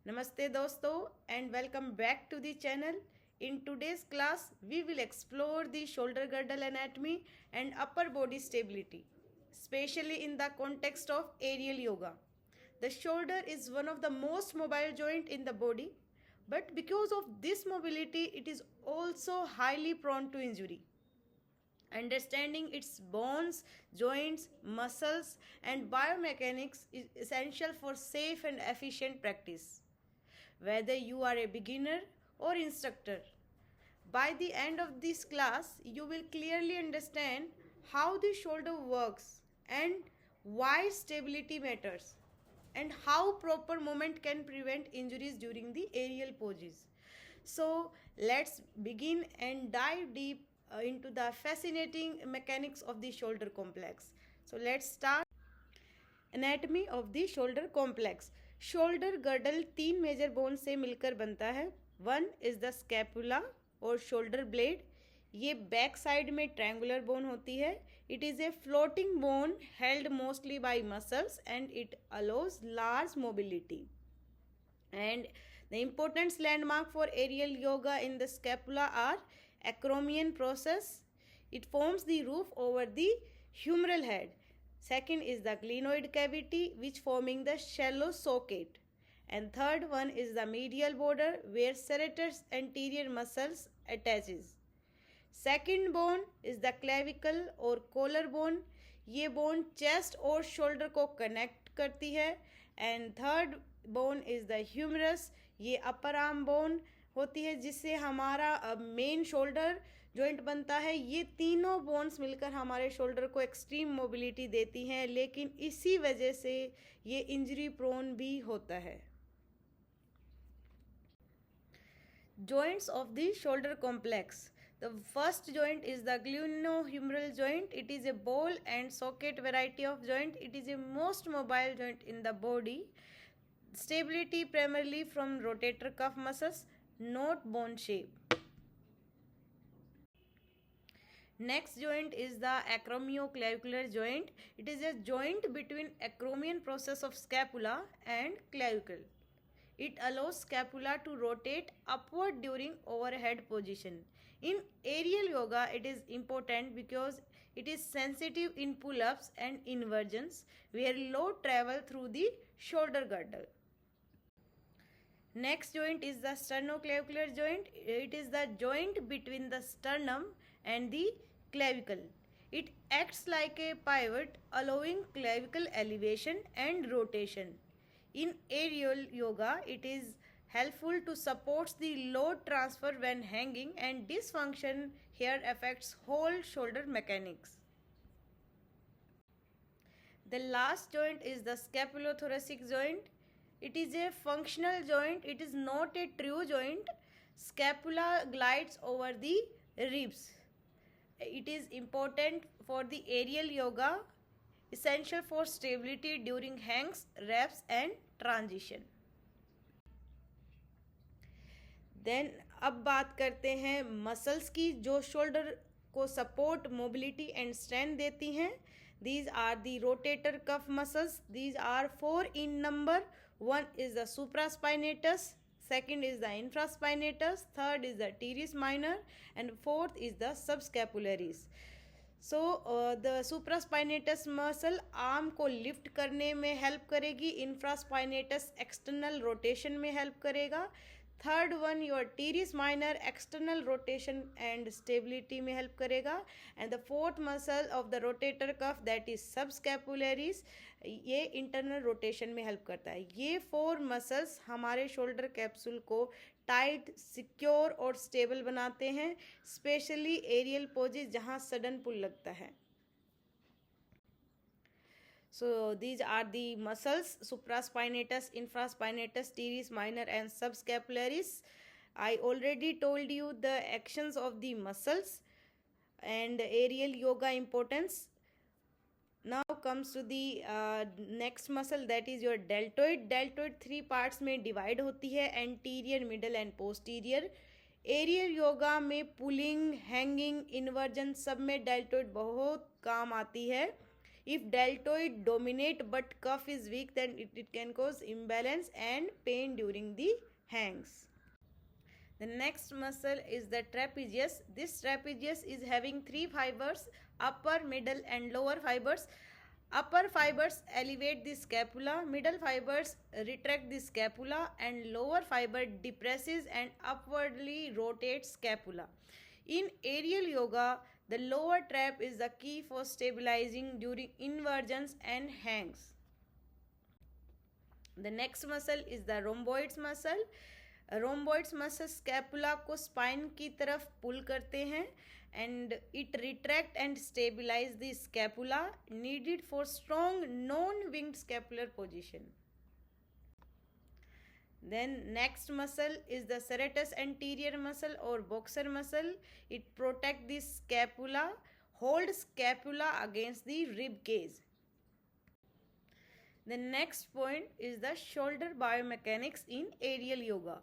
Namaste dosto and welcome back to the channel. In today's class, we will explore the shoulder girdle anatomy and upper body stability, especially in the context of aerial yoga. The shoulder is one of the most mobile joint in the body, but because of this mobility, it is also highly prone to injury. Understanding its bones, joints, muscles, and biomechanics is essential for safe and efficient practice. Whether you are a beginner or instructor, by the end of this class, you will clearly understand how the shoulder works and why stability matters and how proper movement can prevent injuries during the aerial poses. So, let's begin and dive deep into the fascinating mechanics of the shoulder complex. So, let's start. Anatomy of the shoulder complex. Shoulder girdle 3 major bone से मिलकर बनता है. One is the scapula और shoulder blade. ये back side में triangular bone होती है. It is a floating bone held mostly by muscles and it allows large mobility. And the important landmark for aerial yoga in the scapula are acromion process. It forms the roof over the humeral head. Second is the glenoid cavity, which forming the shallow socket. And third one is the medial border, where serratus anterior muscles attaches. Second bone is the clavicle और collar bone. ये bone chest और shoulder को connect करती है. And third bone is the humerus. ये upper arm bone होती है जिससे हमारा मेन शोल्डर जॉइंट बनता है. ये तीनों बोन्स मिलकर हमारे शोल्डर को एक्सट्रीम मोबिलिटी देती हैं, लेकिन इसी वजह से ये इंजरी प्रोन भी होता है. Joints of the shoulder complex. The first joint is the glenohumeral joint. It is a ball and socket variety of joint. It is a most mobile joint in the body. Stability primarily from rotator cuff muscles, not bone shape. Next joint is the acromioclavicular joint. It is a joint between acromion process of scapula and clavicle. It allows scapula to rotate upward during overhead position. In aerial yoga, it is important because it is sensitive in pull-ups and inversions where load travel through the shoulder girdle. Next joint is the sternoclavicular joint. It is the joint between the sternum and the clavicle. It acts like a pivot, allowing clavicle elevation and rotation. In aerial yoga, it is helpful to support the load transfer when hanging, and this function here affects whole shoulder mechanics. The last joint is the scapulothoracic joint. It is a functional joint. It is not a true joint. Scapula glides over the ribs. It is important for the aerial yoga, essential for stability during hangs, reps and transition. Then अब बात करते हैं muscles की जो shoulder को support, mobility and strength देती हैं. These are the rotator cuff muscles. These are 4 in number. One is the supraspinatus, second is the infraspinatus, third is the teres minor, and fourth is the subscapularis. So the supraspinatus muscle arm को lift करने में help करेगी. infraspinatus external rotation में help करेगा. Third one your teres minor external rotation and stability में help करेगा. And the fourth muscle of the rotator cough that is subscapularis, ये internal rotation में हेल्प करता है. ये 4 मसल्स हमारे शोल्डर कैप्सूल को टाइट, सिक्योर और स्टेबल बनाते हैं, स्पेशली एरियल पोजेज जहाँ सडन पुल लगता है. So these are the muscles: supraspinatus, infraspinatus, teres minor and subscapularis. I already told you the actions of the muscles and aerial yoga importance. Now comes to the next muscle, that is your deltoid. Deltoid 3 parts में divide होती है: anterior, middle and posterior. Aerial yoga में pulling, hanging, inversion सब में deltoid बहुत काम आती है. If deltoid dominate but cuff is weak, then it can cause imbalance and pain during the hangs. The next muscle is the trapezius. This trapezius is having three fibers, upper, middle and lower fibers. Upper fibers elevate the scapula, middle fibers retract the scapula, and lower fiber depresses and upwardly rotates scapula. In aerial yoga, the lower trap is the key for stabilizing during inversions and hangs. The next muscle is the rhomboids muscle. Rhomboids muscle scapula को spine की तरफ पुल करते हैं and it retract and stabilize the scapula needed for strong non-winged scapular position. Then next muscle is the serratus anterior muscle or boxer muscle. It protect the scapula, hold scapula against the rib cage. The next point is the shoulder biomechanics in aerial yoga.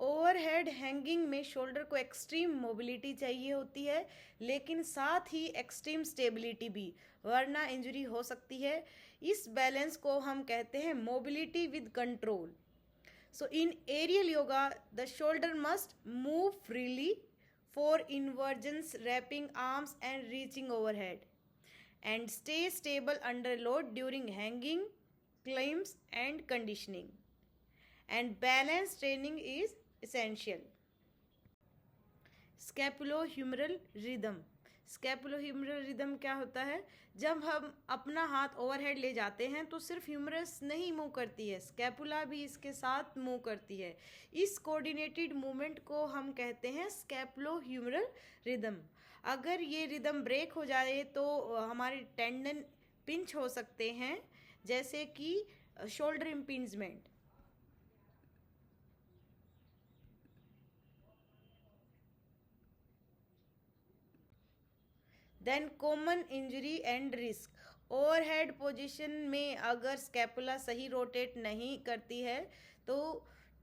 Overhead hanging में shoulder को extreme mobility चाहिए होती है, लेकिन साथ ही extreme stability भी, वरना injury हो सकती है. इस बैलेंस को हम कहते हैं mobility with control. So in aerial yoga the shoulder must move freely for inversions, wrapping arms and reaching overhead, and stay stable under load during hanging, climbs and conditioning. And balance training is essential. Scapulohumeral rhythm. Scapulohumeral rhythm क्या होता है? जब हम अपना हाथ overhead ले जाते हैं तो सिर्फ ह्यूमरस नहीं मूव करती है, स्कैपुला भी इसके साथ मूव करती है. इस कोऑर्डिनेटेड मूवमेंट को हम कहते हैं स्कैपुलोह्यूमरल रिदम. अगर ये रिदम ब्रेक हो जाए तो हमारे टेंडन पिंच हो सकते हैं, जैसे कि shoulder impingement. Then common injury and risk. Overhead position में अगर स्कैपुला सही रोटेट नहीं करती है तो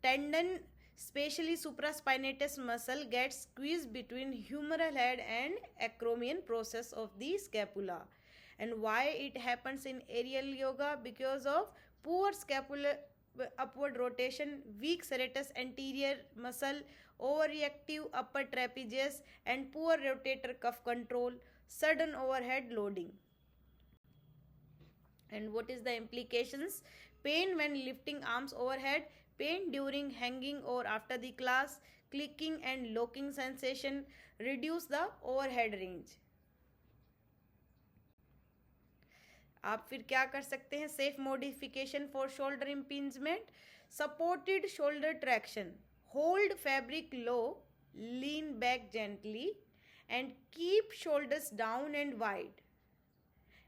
tendon specially supraspinatus muscle get squeeze between humeral head and acromion process of the scapula. And why it happens in aerial yoga? Because of poor scapular upward rotation, weak serratus anterior muscle, overreactive upper trapezius, and poor rotator cuff control, sudden overhead loading. And what is the implications? Pain when lifting arms overhead, pain during hanging or after the class, clicking and locking sensation, reduce the overhead range. आप फिर क्या कर सकते हैं? Safe modification for shoulder impingement, supported shoulder traction, hold fabric low, lean back gently and keep shoulders down and wide,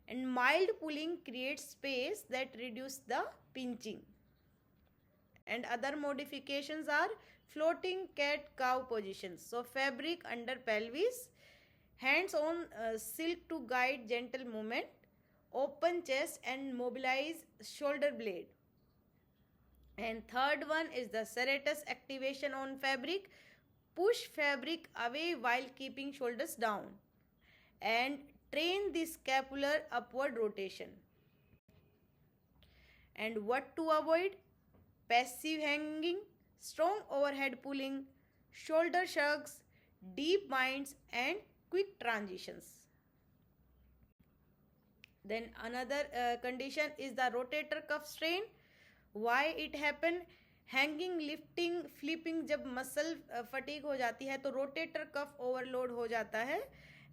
and mild pulling creates space that reduce the pinching. And other modifications are floating cat cow positions, so fabric under pelvis, hands on silk to guide gentle movement, open chest and mobilize shoulder blade. And third one is the serratus activation on fabric. Push fabric away while keeping shoulders down and train the scapular upward rotation. And what to avoid? Passive hanging, strong overhead pulling, shoulder shrugs, deep binds and quick transitions. Then another condition is the rotator cuff strain. Why it happen? Hanging, lifting, flipping, जब muscle fatigue हो जाती है तो rotator cuff overload हो जाता है,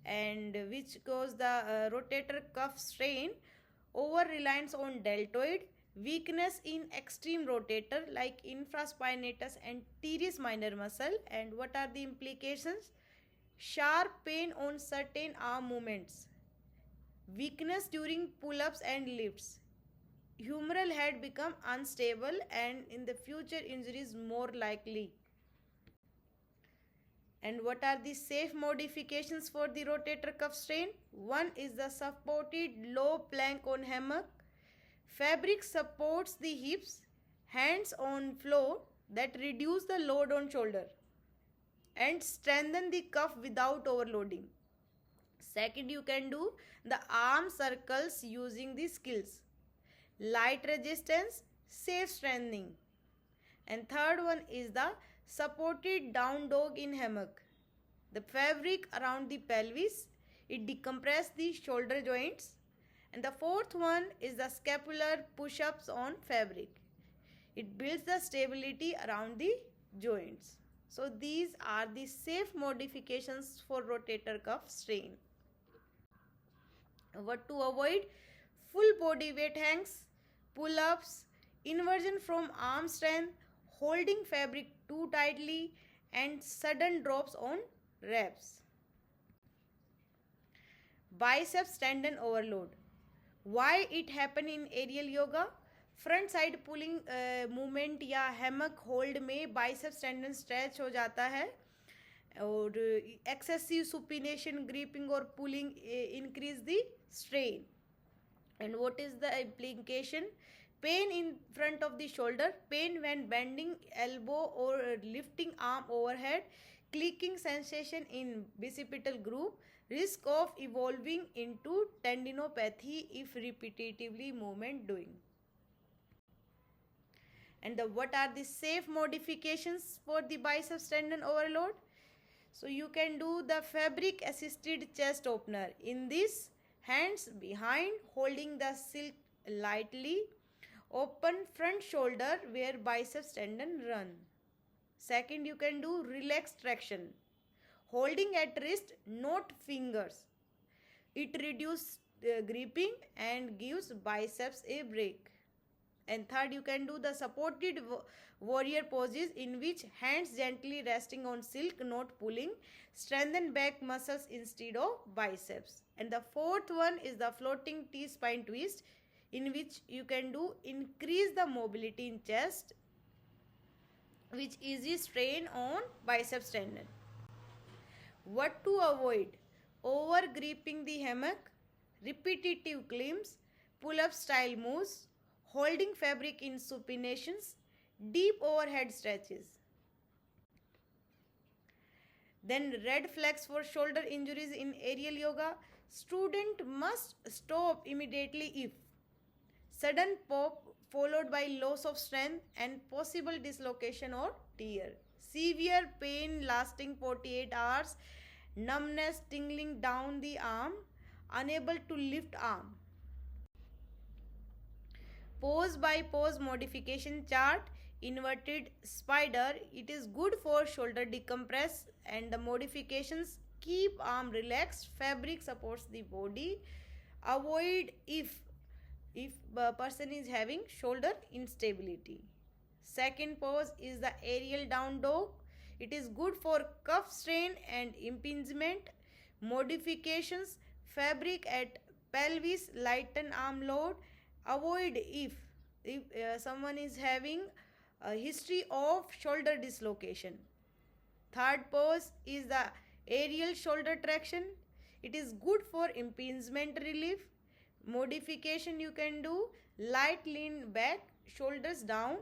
and which cause the rotator cuff strain, over reliance on deltoid, weakness in extreme rotator like infraspinatus and teres minor muscle. And what are the implications? Sharp pain on certain arm movements, weakness during pull-ups and lifts, humeral head become unstable, and in the future injuries more likely. And what are the safe modifications for the rotator cuff strain? One is the supported low plank on hammock. Fabric supports the hips, hands on floor that reduce the load on shoulder and strengthen the cuff without overloading. Second, you can do the arm circles using the skills. Light resistance, safe strengthening. And third one is the supported down dog in hammock. The fabric around the pelvis, it decompresses the shoulder joints. And the fourth one is the scapular push-ups on fabric. It builds the stability around the joints. So these are the safe modifications for rotator cuff strain. What to avoid? Full body weight hangs, pull-ups, inversion from arm strength, holding fabric too tightly, and sudden drops on reps. Biceps tendon overload. Why it happen in aerial yoga? Front side pulling movement या hammock hold में biceps tendon stretch हो जाता है और excessive supination gripping और pulling increase the strain. And what is the implication? Pain in front of the shoulder, pain when bending elbow or lifting arm overhead, clicking sensation in bicipital groove, risk of evolving into tendinopathy if repetitively movement doing. And what are the safe modifications for the biceps tendon overload? So you can do the fabric assisted chest opener. In this, hands behind holding the silk lightly, open front shoulder where biceps tendon run. Second, you can do relaxed traction, holding at wrist, not fingers. It reduces gripping and gives biceps a break. And third, you can do the supported warrior poses in which hands gently resting on silk, not pulling, strengthen back muscles instead of biceps. And the fourth one is the floating T-spine twist, in which you can do increase the mobility in chest, which eases strain on biceps tendon. What to avoid? Over gripping the hammock, repetitive climbs, pull-up style moves, holding fabric in supinations, deep overhead stretches. Then red flags for shoulder injuries in aerial yoga. Student must stop immediately if sudden pop followed by loss of strength and possible dislocation or tear, severe pain lasting 48 hours, numbness tingling down the arm, unable to lift arm. Pose by pose modification chart. Inverted spider, it is good for shoulder decompress, and the modifications keep arm relaxed, fabric supports the body. Avoid if a person is having shoulder instability. Second pose is the aerial down dog. It is good for cuff strain and impingement. Modifications: fabric at pelvis, lighten arm load. Avoid if someone is having a history of shoulder dislocation. Third pose is the aerial shoulder traction. It is good for impingement relief. Modification you can do: light lean back, shoulders down.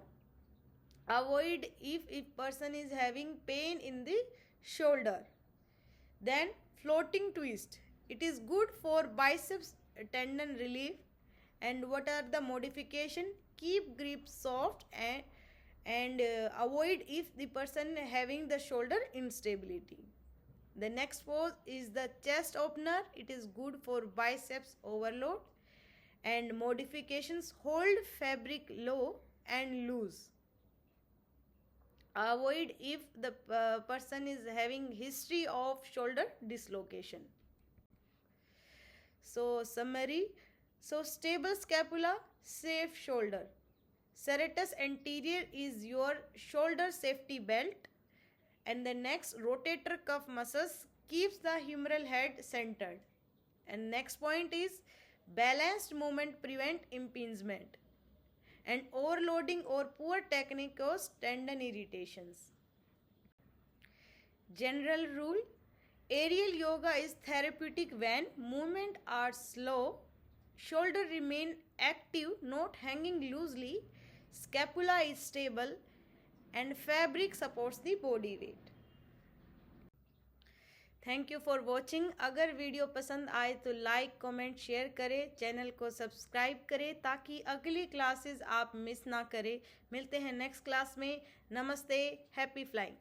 Avoid if person is having pain in the shoulder. Then floating twist. It is good for biceps tendon relief. And what are the modification? Keep grip soft and avoid if the person having the shoulder instability. The next pose is the chest opener. It is good for biceps overload. And modifications: hold fabric low and loose. Avoid if the person is having history of shoulder dislocation. So summary: so stable scapula, safe shoulder. Serratus anterior is your shoulder safety belt. And the next, rotator cuff muscles keeps the humeral head centered. And next point is balanced movement prevent impingement. And overloading or poor technique cause tendon irritations. General rule: aerial yoga is therapeutic when movement are slow, shoulder remain active, not hanging loosely, scapula is stable, and fabric supports the body weight. Thank you for watching. अगर video पसंद आए तो like comment share करें, channel को subscribe करें ताकि अगली classes आप मिस ना करें। मिलते हैं नेक्स्ट क्लास में। नमस्ते, हैप्पी फ्लाइंग।